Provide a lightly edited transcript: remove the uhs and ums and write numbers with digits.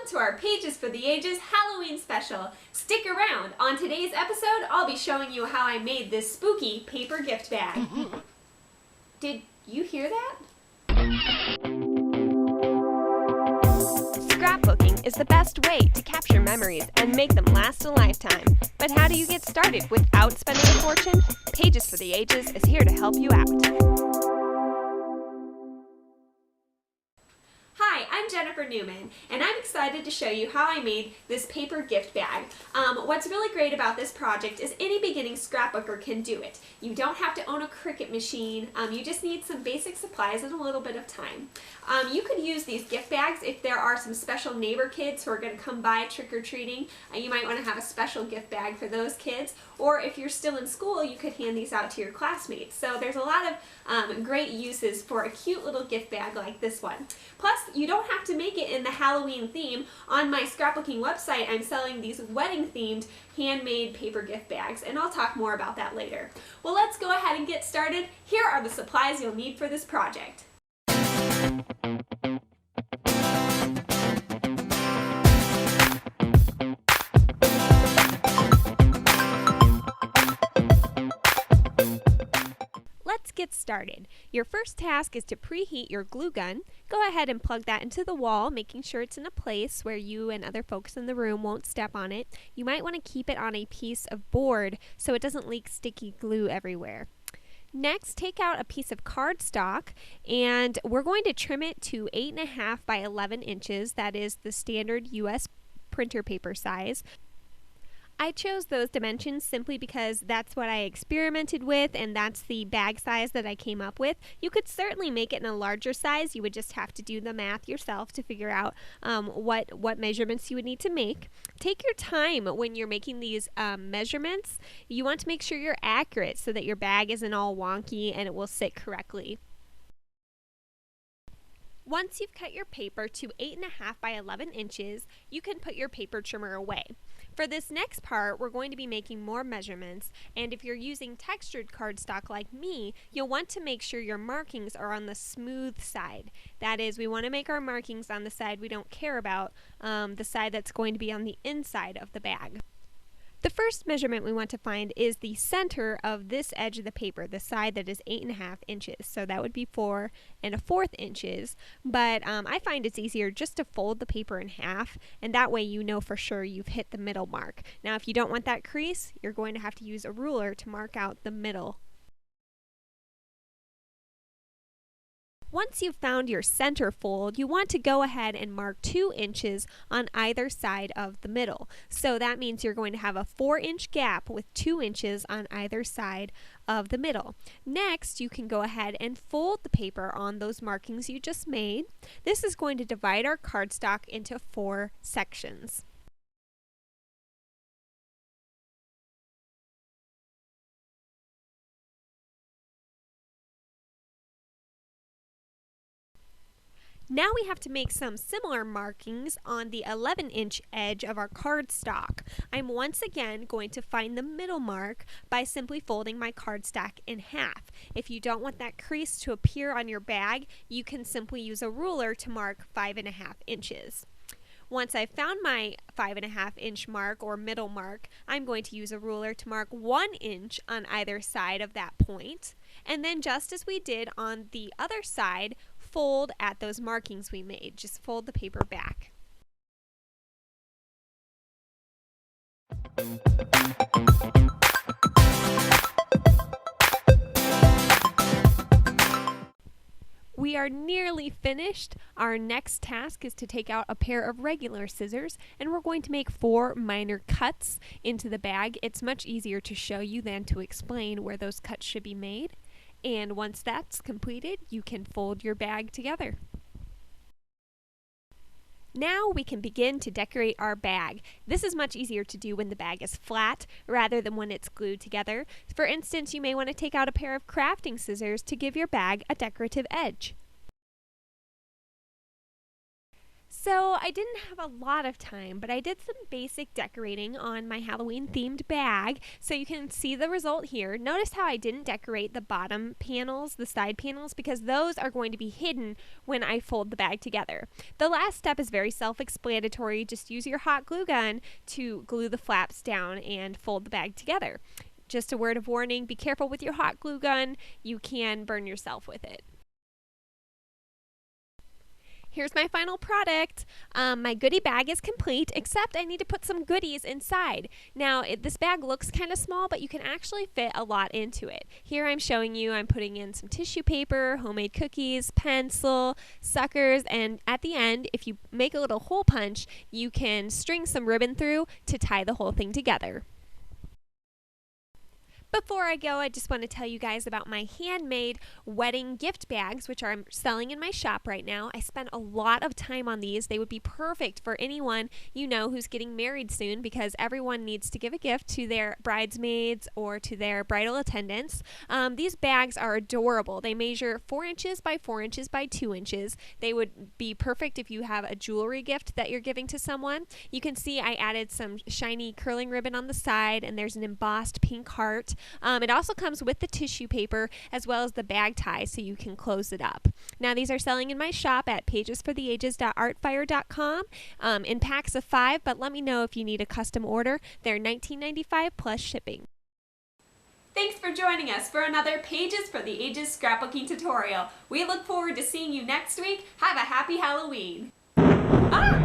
to our Pages for the Ages Halloween special. Stick around. On today's episode, I'll be showing you how I made this spooky paper gift bag. Did you hear that? Scrapbooking is the best way to capture memories and make them last a lifetime. But how do you get started without spending a fortune? Pages for the Ages is here to help you out. Hi, I'm Jennifer Newman, and I'm excited to show you how I made this paper gift bag. What's really great about this project is any beginning scrapbooker can do it. You don't have to own a Cricut machine, you just need some basic supplies and a little bit of time. You could use these gift bags if there are some special neighbor kids who are going to come by trick-or-treating. You might want to have a special gift bag for those kids, or if you're still in school, you could hand these out to your classmates. So there's a lot of great uses for a cute little gift bag like this one. Plus, you don't have to make it in the Halloween theme. On my scrapbooking website, I'm selling these wedding-themed handmade paper gift bags, and I'll talk more about that later. Well, let's go ahead and get started. Here are the supplies you'll need for this project. Let's get started. Your first task is to preheat your glue gun. Go ahead and plug that into the wall, making sure it's in a place where you and other folks in the room won't step on it. You might want to keep it on a piece of board so it doesn't leak sticky glue everywhere. Next, take out a piece of cardstock, and we're going to trim it to 8.5 by 11 inches. That is the standard US printer paper size. I chose those dimensions simply because that's what I experimented with, and that's the bag size that I came up with. You could certainly make it in a larger size. You would just have to do the math yourself to figure out what measurements you would need to make. Take your time when you're making these measurements. You want to make sure you're accurate so that your bag isn't all wonky and it will sit correctly. Once you've cut your paper to 8.5 by 11 inches, you can put your paper trimmer away. For this next part, we're going to be making more measurements, and if you're using textured cardstock like me, you'll want to make sure your markings are on the smooth side. That is, we want to make our markings on the side we don't care about, the side that's going to be on the inside of the bag. The first measurement we want to find is the center of this edge of the paper, the side that is 8.5 inches. So that would be 4 1/4 inches. But I find it's easier just to fold the paper in half, and that way you know for sure you've hit the middle mark. Now, if you don't want that crease, you're going to have to use a ruler to mark out the middle. Once you've found your center fold, you want to go ahead and mark 2 inches on either side of the middle. So that means you're going to have a 4-inch gap with 2 inches on either side of the middle. Next, you can go ahead and fold the paper on those markings you just made. This is going to divide our cardstock into 4 sections. Now we have to make some similar markings on the 11-inch edge of our cardstock. I'm once again going to find the middle mark by simply folding my cardstock in half. If you don't want that crease to appear on your bag, you can simply use a ruler to mark 5.5 inches. Once I've found my 5.5-inch mark or middle mark, I'm going to use a ruler to mark 1 inch on either side of that point. And then, just as we did on the other side, fold at those markings we made. Just fold the paper back. We are nearly finished. Our next task is to take out a pair of regular scissors, and we're going to make 4 minor cuts into the bag. It's much easier to show you than to explain where those cuts should be made. And once that's completed, you can fold your bag together. Now we can begin to decorate our bag. This is much easier to do when the bag is flat rather than when it's glued together. For instance, you may want to take out a pair of crafting scissors to give your bag a decorative edge. So I didn't have a lot of time, but I did some basic decorating on my Halloween themed bag. So you can see the result here. Notice how I didn't decorate the bottom panels, the side panels, because those are going to be hidden when I fold the bag together. The last step is very self-explanatory. Just use your hot glue gun to glue the flaps down and fold the bag together. Just a word of warning, be careful with your hot glue gun. You can burn yourself with it. Here's my final product. My goodie bag is complete, except I need to put some goodies inside. Now, this bag looks kind of small, but you can actually fit a lot into it. Here I'm showing you I'm putting in some tissue paper, homemade cookies, pencil, suckers, and at the end, if you make a little hole punch, you can string some ribbon through to tie the whole thing together. Before I go, I just want to tell you guys about my handmade wedding gift bags, which I'm selling in my shop right now. I spent a lot of time on these. They would be perfect for anyone you know who's getting married soon, because everyone needs to give a gift to their bridesmaids or to their bridal attendants. These bags are adorable. They measure 4 inches by 4 inches by 2 inches. They would be perfect if you have a jewelry gift that you're giving to someone. You can see I added some shiny curling ribbon on the side, and there's an embossed pink heart. It also comes with the tissue paper as well as the bag tie so you can close it up. Now, these are selling in my shop at pagesfortheages.artfire.com in packs of 5, but let me know if you need a custom order. They're $19.95 plus shipping. Thanks for joining us for another Pages for the Ages scrapbooking tutorial. We look forward to seeing you next week. Have a happy Halloween! Ah!